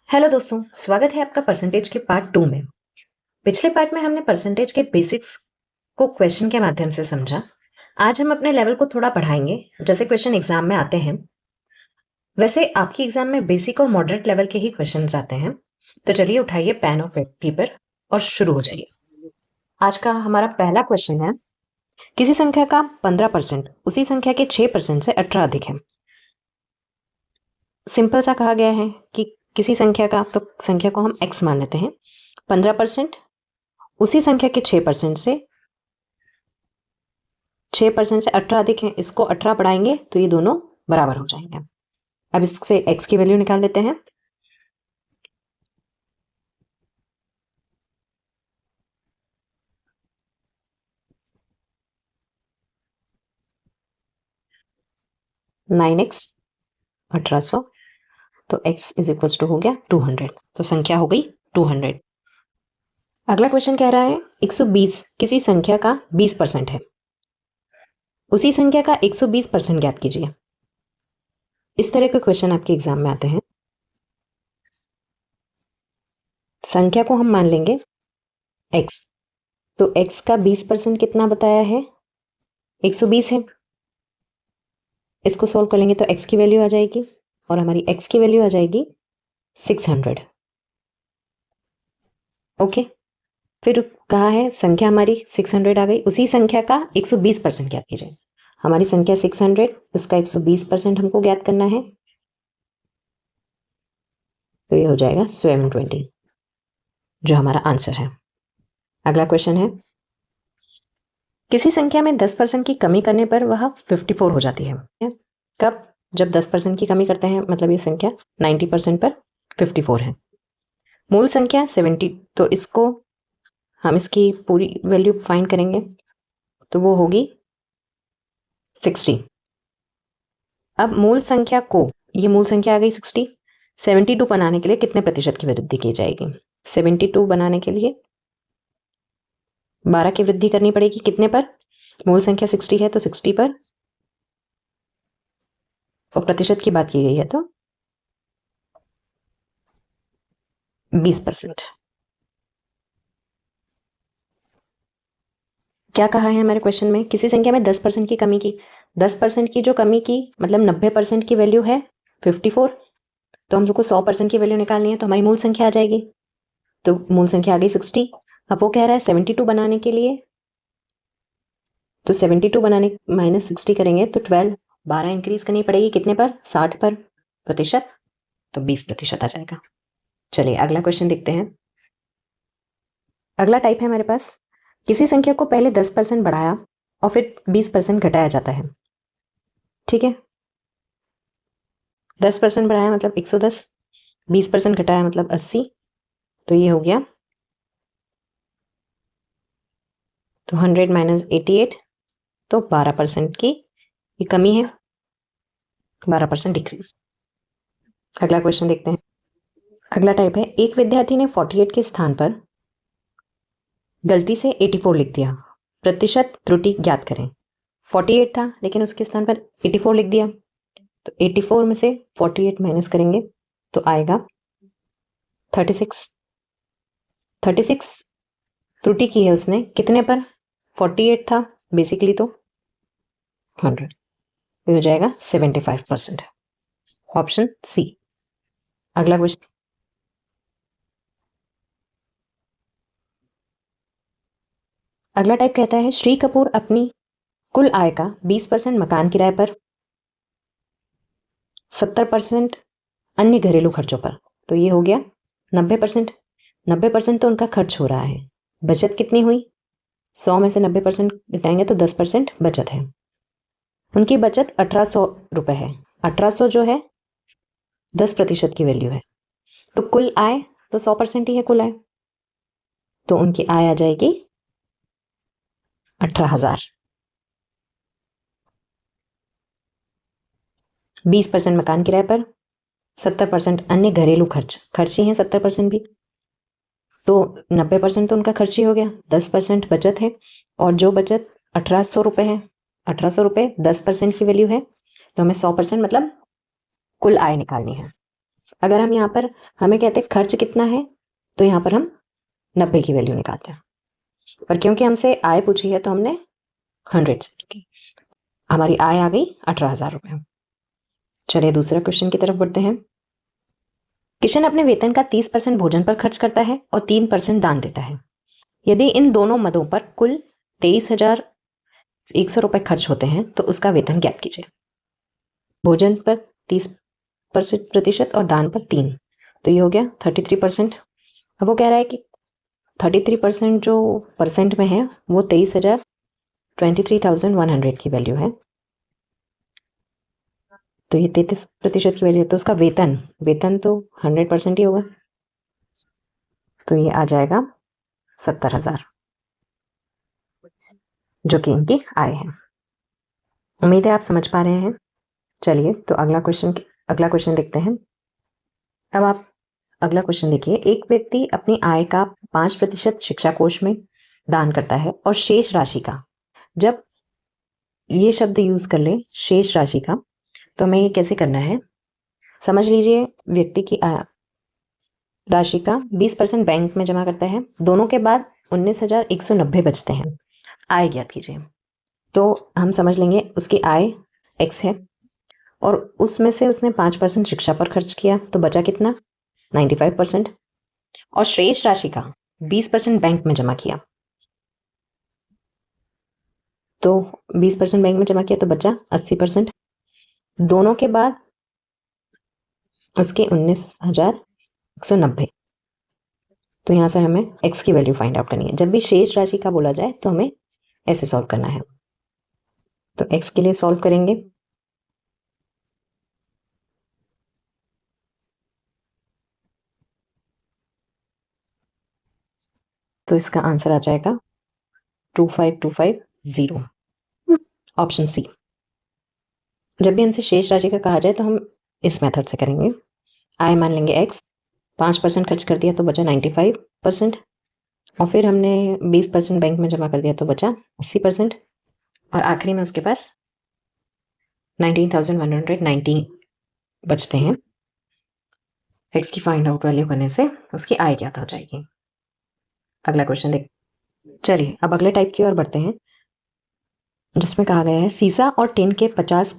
Hello दोस्तों, स्वागत है आपका परसेंटेज के पार्ट 2 में। पिछले पार्ट में हमने परसेंटेज के बेसिक्स को क्वेश्चन के माध्यम से समझा। आज हम अपने लेवल को थोड़ा बढ़ाएंगे, जैसे क्वेश्चन एग्जाम में आते हैं। वैसे आपकी एग्जाम में बेसिक और मॉडरेट लेवल के ही क्वेश्चन आते हैं। तो चलिए उठाइए पेन और पेपर और शुरू हो जाइए। आज का हमारा पहला क्वेश्चन है, किसी संख्या का 15% उसी संख्या के 6% से 18 अधिक है। सिंपल सा कहा गया है कि किसी संख्या का, तो संख्या को हम x मान लेते हैं, 15% उसी संख्या के 6% से 18 अधिक है। इसको 18 बढ़ाएंगे तो ये दोनों बराबर हो जाएंगे। अब इससे x की वैल्यू निकाल लेते हैं। नाइन एक्स 1800, तो x इज इक्वल टू हो गया 200। तो संख्या हो गई 200। अगला क्वेश्चन कह रहा है 120 किसी संख्या का 20% है, उसी संख्या का 120% ज्ञात कीजिए। इस तरह के क्वेश्चन आपके एग्जाम में आते हैं। संख्या को हम मान लेंगे x, तो x का 20% कितना बताया है, 120 है। इसको सॉल्व कर लेंगे तो x की वैल्यू आ जाएगी, और हमारी x की वैल्यू आ जाएगी 600। ओके, फिर कहा है संख्या हमारी 600 आ गई, उसी संख्या का 120% ज्ञात कीजिए। हमारी संख्या 600, इसका 120% हमको ज्ञात करना है, तो ये हो जाएगा 720, जो हमारा आंसर है। अगला क्वेश्चन है, किसी संख्या में 10% की कमी करने पर वह 54 हो जाती है। कब? जब 10% की कमी करते हैं, मतलब ये संख्या 90% पर 54 है। मूल संख्या 70, तो इसको हम इसकी पूरी वैल्यू फाइंड करेंगे, तो वो होगी 60। अब मूल संख्या को, ये मूल संख्या आ गई 60, 72 बनाने के लिए कितने प्रतिशत की वृद्धि की जाएगी? 72 बनाने के लिए 12 की वृद्धि करनी पड़ेगी। कितने पर? मूल संख्या 60 है तो 60 पर, और प्रतिशत की बात की गई है तो 20%। क्या कहा है हमारे क्वेश्चन में? किसी संख्या में 10% की कमी की। 10% की जो कमी की, मतलब 90% की वैल्यू है 54, तो हमको 100% की वैल्यू निकालनी है, तो हमारी मूल संख्या आ जाएगी। तो मूल संख्या आ गई 60। अब वो कह रहा है 72 बनाने के लिए, तो 72 बनाने -60 करेंगे तो 12 इंक्रीज करनी पड़ेगी। कितने पर? 60 पर, प्रतिशत, तो 20% आ जाएगा। चलिए अगला क्वेश्चन देखते हैं। अगला टाइप है हमारे पास, किसी संख्या को पहले 10% बढ़ाया और फिर 20% घटाया जाता है। ठीक है, 10% बढ़ाया मतलब 110, 20% घटाया मतलब 80, तो ये हो गया तो 100 माइनस 88, तो 12% की ये कमी है, 12% डिक्रीज। अगला क्वेश्चन देखते हैं। अगला टाइप है, एक विद्यार्थी ने 48 के स्थान पर गलती से 84 लिख दिया, प्रतिशत त्रुटि ज्ञात करें। 48 था लेकिन उसके स्थान पर 84 लिख दिया, तो 84 में से 48 माइनस करेंगे तो आएगा 36। 36 त्रुटि की है उसने, कितने पर? 48 था बेसिकली, तो 100, ये हो जाएगा 75%, ऑप्शन सी। अगला क्वेश्चन, अगला टाइप कहता है, श्री कपूर अपनी कुल आय का 20% मकान किराए पर, 70% अन्य घरेलू खर्चों पर, तो ये हो गया 90%। 90% तो उनका खर्च हो रहा है। बचत कितनी हुई? 100 में से 90% घटाएंगे तो 10% बचत है। उनकी बचत 1800 रुपये है। 1800 जो है 10% की वैल्यू है, तो कुल आय तो 100% ही है कुल आय, तो उनकी आय आ जाएगी 18,000। 20% मकान किराए पर, 70% अन्य घरेलू खर्च ही हैं 70% भी, तो 90% तो उनका खर्च ही हो गया, 10% बचत है, और जो बचत 1800 रुपये है, 1800 रुपये 10% की वैल्यू है, तो हमें 100% मतलब कुल आय निकालनी है। अगर हम यहाँ पर हमें कहते हैं खर्च कितना है, तो यहाँ पर हम 90 की वैल्यू निकालते हैं, पर क्योंकि हमसे आय पूछी है तो हमने 100 से की। हमारी आय आ गई 18,000 रुपये। चलिए दूसरे क्वेश्चन की तरफ बढ़ते हैं। किशन अपने वेतन का 30% भोजन पर खर्च करता है और 3% दान देता है। यदि इन दोनों मदों पर कुल 23,100 रुपये खर्च होते हैं तो उसका वेतन ज्ञात कीजिए। भोजन पर 30% और दान पर 3, तो ये हो गया 33%। अब वो कह रहा है कि 33% जो परसेंट में है वो 23,100 की वैल्यू है, तो ये 33% की वैल्यू है, तो उसका वेतन तो 100% ही होगा, तो ये आ जाएगा 70,000, जो कि इनकी आय है। उम्मीद है आप समझ पा रहे हैं। चलिए तो अगला क्वेश्चन देखते हैं। अब आप अगला क्वेश्चन देखिए। एक व्यक्ति अपनी आय का 5% शिक्षा कोष में दान करता है और शेष राशि का, जब ये शब्द यूज कर ले शेष राशि का, तो हमें ये कैसे करना है, समझ लीजिए व्यक्ति की राशि का 20% बैंक में जमा करता है, दोनों के बाद 19,190 बचते हैं, आय ज्ञात कीजिए। तो हम समझ लेंगे उसकी आय x है और उसमें से उसने 5% शिक्षा पर खर्च किया, तो बचा कितना 95%, और शेष राशि का 20% बैंक में जमा किया, तो 20% बैंक में जमा किया तो बचा 80%, दोनों के बाद उसके 19,190, तो यहाँ से हमें x की वैल्यू फाइंड आउट करनी है। जब भी शेष राशि का बोला जाए तो हमें ऐसे सॉल्व करना है, तो x के लिए सॉल्व करेंगे, तो इसका आंसर आ जाएगा 25,250, ऑप्शन सी। जब भी हमसे शेष राशि का कहा जाए तो हम इस मेथड से करेंगे। आय मान लेंगे x, 5% खर्च कर दिया तो बचा 95%, और फिर हमने 20% बैंक में जमा कर दिया तो बचा 80%, और आखिरी में उसके पास 19,190 बचते हैं। x की फाइंड आउट वैल्यू करने से उसकी आय क्या हो जाएगी। अगला क्वेश्चन देख। चलिए अब अगले टाइप की ओर बढ़ते हैं, जिसमें कहा गया है सीसा और टिन के 50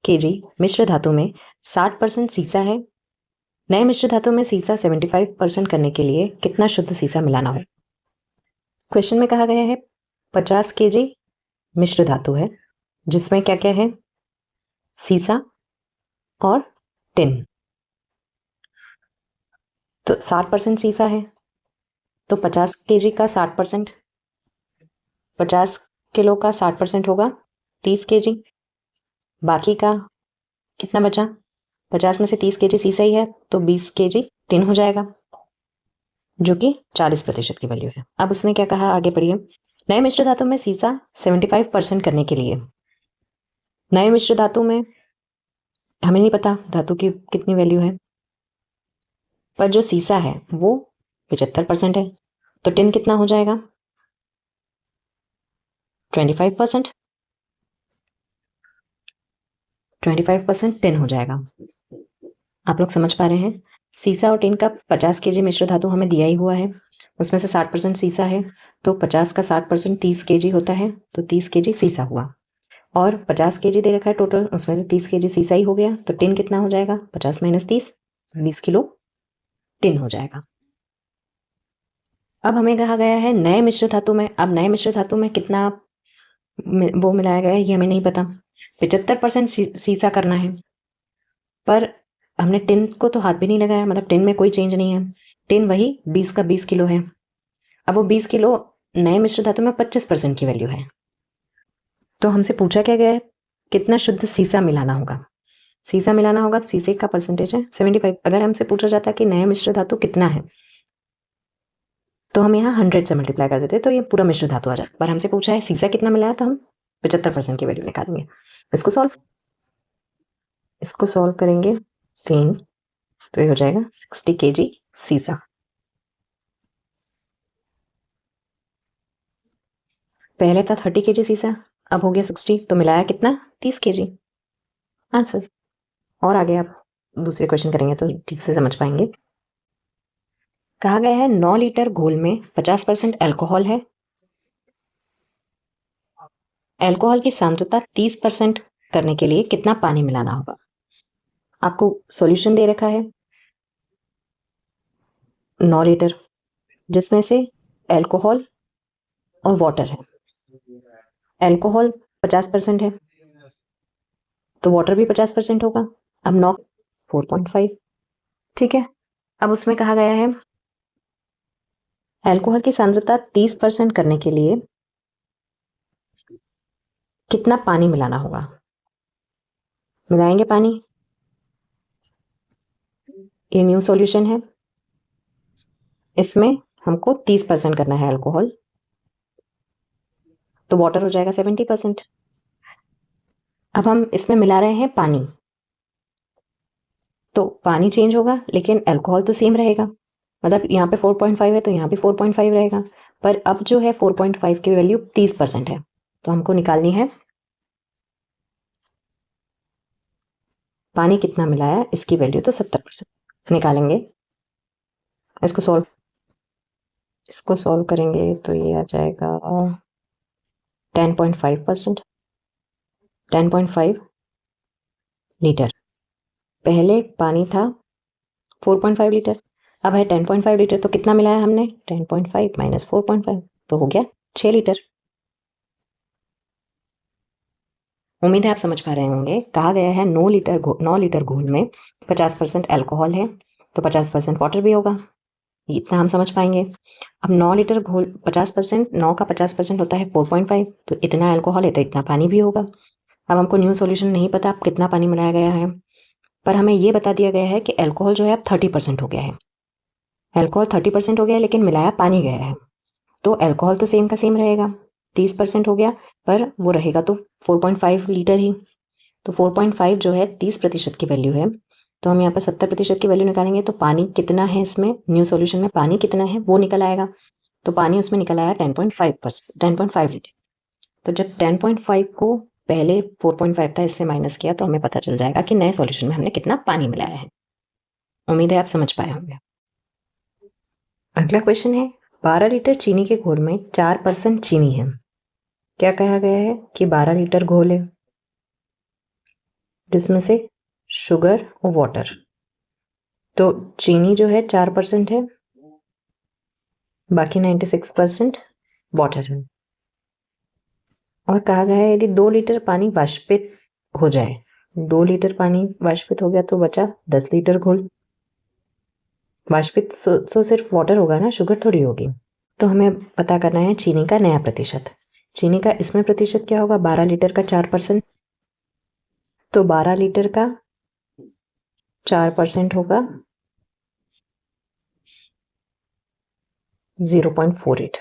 kg मिश्र धातु में 60% सीसा है। नए मिश्र धातु में सीसा 75% करने के लिए कितना शुद्ध सीसा मिलाना हो। क्वेश्चन में कहा गया है 50 kg मिश्र धातु है, जिसमें क्या क्या है, सीसा और टिन, तो 60% सीसा है, तो 50 kg का 60%, 50 किलो का 60% होगा 30 kg, बाकी का कितना बचा, 50 में से 30 kg सीसा ही है, तो 20 kg टिन हो जाएगा, जो कि 40% की वैल्यू है। अब उसने क्या कहा, आगे पढ़िए। नए मिश्र धातु में सीसा 75% करने के लिए, नए मिश्र धातु में हमें नहीं पता धातु की कितनी वैल्यू है, पर जो सीसा है वो 75% है, तो टिन कितना हो जाएगा 25%, 25% टिन हो जाएगा। आप लोग समझ पा रहे हैं। सीसा और टिन का 50 kg मिश्र धातु हमें दिया ही हुआ है, उसमें से 60% सीसा है, तो 50 का 60% 30 kg होता है, तो 30 kg सीसा हुआ, और 50 kg दे रखा है टोटल, उसमें से 30 kg सीसा ही हो गया, तो टिन कितना हो जाएगा 50 - 30, 20 किलो टिन हो जाएगा। अब हमें कहा गया है नए मिश्र धातु में, अब नए मिश्र धातु में कितना वो मिलाया गया है ये हमें नहीं पता। 75% सीसा करना है, पर हमने टिन को तो हाथ भी नहीं लगाया, मतलब टिन में कोई चेंज नहीं है, टिन वही 20 का 20 किलो है। अब वो 20 किलो नए मिश्र धातु में 25% की वैल्यू है, तो हमसे पूछा क्या गया है कितना शुद्ध सीसा मिलाना होगा। सीसा मिलाना होगा, सीसे का परसेंटेज है 75। अगर हमसे पूछा जाता कि नया मिश्र धातु कितना है, तो हम यहाँ 100 से मल्टीप्लाई कर देते, तो ये पूरा मिश्र धातु आ जाता। पर हमसे पूछा है सीसा कितना मिला है, तो हम 75% की वैल्यू निकालेंगे। इसको सॉल्व करेंगे 3, तो ये हो जाएगा 60 kg सीसा। पहले था 30 kg सीसा, अब हो गया 60, तो मिलाया कितना 30 kg, आंसर। और आगे आप दूसरे क्वेश्चन करेंगे तो ठीक से समझ पाएंगे। कहा गया है 9 लीटर घोल में 50% अल्कोहल है। अल्कोहल की सांद्रता 30% करने के लिए कितना पानी मिलाना होगा? आपको सॉल्यूशन दे रखा है 9 लीटर, जिसमें से अल्कोहल और वाटर है। अल्कोहल 50% है तो वाटर भी 50% होगा। अब 9 4.5, ठीक है। अब उसमें कहा गया है अल्कोहल की सांद्रता 30% करने के लिए कितना पानी मिलाना होगा? मिलाएंगे पानी। ये न्यू सॉल्यूशन है, इसमें हमको 30% करना है अल्कोहल, तो वाटर हो जाएगा 70%। अब हम इसमें मिला रहे हैं पानी, तो पानी चेंज होगा लेकिन अल्कोहल तो सेम रहेगा। मतलब यहाँ पे 4.5 है तो यहाँ भी 4.5 रहेगा, पर अब जो है 4.5 की वैल्यू 30% है, तो हमको निकालनी है पानी कितना मिलाया इसकी वैल्यू, तो 70% निकालेंगे। इसको सॉल्व करेंगे तो ये आ जाएगा 10.5%, 10.5 लीटर। पहले पानी था 4.5 लीटर, अब है 10.5 लीटर, तो कितना मिलाया हमने? 10.5 माइनस 4.5 तो हो गया 6 लीटर। उम्मीद है आप समझ पा रहे होंगे। कहा गया है 9 लीटर घोल में 50% अल्कोहल है, तो 50% वाटर भी होगा, इतना हम समझ पाएंगे। अब 9 लीटर घोल 50%, 9 का 50% होता है 4.5, तो इतना अल्कोहल है तो इतना पानी भी होगा। अब हमको न्यू सॉल्यूशन नहीं पता आप कितना पानी मिलाया गया है, पर हमें ये बता दिया गया है कि अल्कोहल जो है अब 30% हो गया है। अल्कोहल 30% हो गया है लेकिन मिलाया पानी गया है, तो अल्कोहल तो सेम का सेम रहेगा, 30% हो गया, पर वो रहेगा तो 4.5 लीटर ही। तो 4.5 जो है 30% की वैल्यू है, तो हम यहाँ पर 70% की वैल्यू निकालेंगे तो पानी कितना है इसमें, न्यू सॉल्यूशन में पानी कितना है वो निकल आएगा। तो पानी उसमें निकल आया 10.5 लीटर। तो जब 10.5 को पहले 4.5 था इससे माइनस किया तो हमें पता चल जाएगा कि नए सॉल्यूशन में हमने कितना पानी मिलाया है। उम्मीद है आप समझ पाए होंगे। अगला क्वेश्चन है 12 लीटर चीनी के घोल में 4% चीनी है। क्या कहा गया है कि 12 लीटर घोल है जिसमें से शुगर और वाटर, तो चीनी जो है 4% है, बाकी 96% वाटर है। और कहा गया है यदि 2 लीटर पानी वाष्पित हो जाए, 2 लीटर पानी वाष्पित हो गया तो बचा 10 लीटर घोल। वाष्पित तो सिर्फ वाटर होगा ना, शुगर थोड़ी होगी। तो हमें पता करना है चीनी का नया प्रतिशत। चीनी का इसमें प्रतिशत क्या होगा? 12 लीटर का 4%, तो 12 लीटर का 4% होगा 0.48,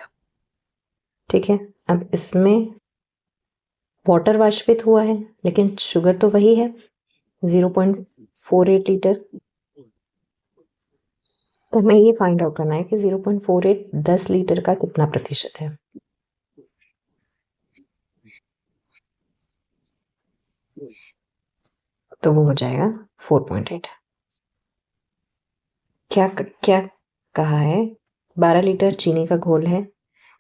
ठीक है। अब इसमें वाटर वाष्पित हुआ है लेकिन शुगर तो वही है 0.48 लीटर, तो हमें ये फाइंड आउट करना है कि 0.48 10 लीटर का कितना प्रतिशत है। तो वो हो जाएगा 4.8। क्या क्या कहा है? 12 लीटर चीनी का घोल है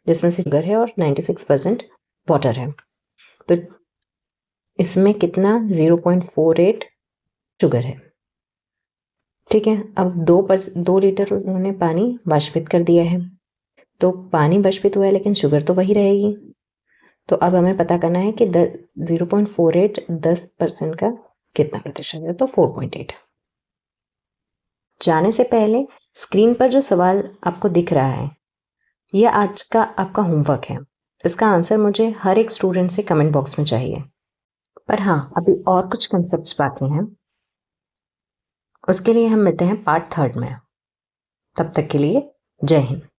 जिसमें से शुगर है और 96% वाटर है, तो इसमें कितना? 0.48 शुगर है, ठीक है। अब 2 लीटर उन्होंने पानी वाष्पित कर दिया है, तो पानी वाष्पित हुआ है लेकिन शुगर तो वही रहेगी। तो अब हमें पता करना है कि 0.48 10% का कितना प्रतिशत है, तो 4.8। जाने से पहले स्क्रीन पर जो सवाल आपको दिख रहा है यह आज का आपका होमवर्क है। इसका आंसर मुझे हर एक स्टूडेंट से कमेंट बॉक्स में चाहिए। पर हाँ, अभी और कुछ कंसेप्ट्स बाकी हैं, उसके लिए हम मिलते हैं पार्ट 3 में। तब तक के लिए जय हिंद।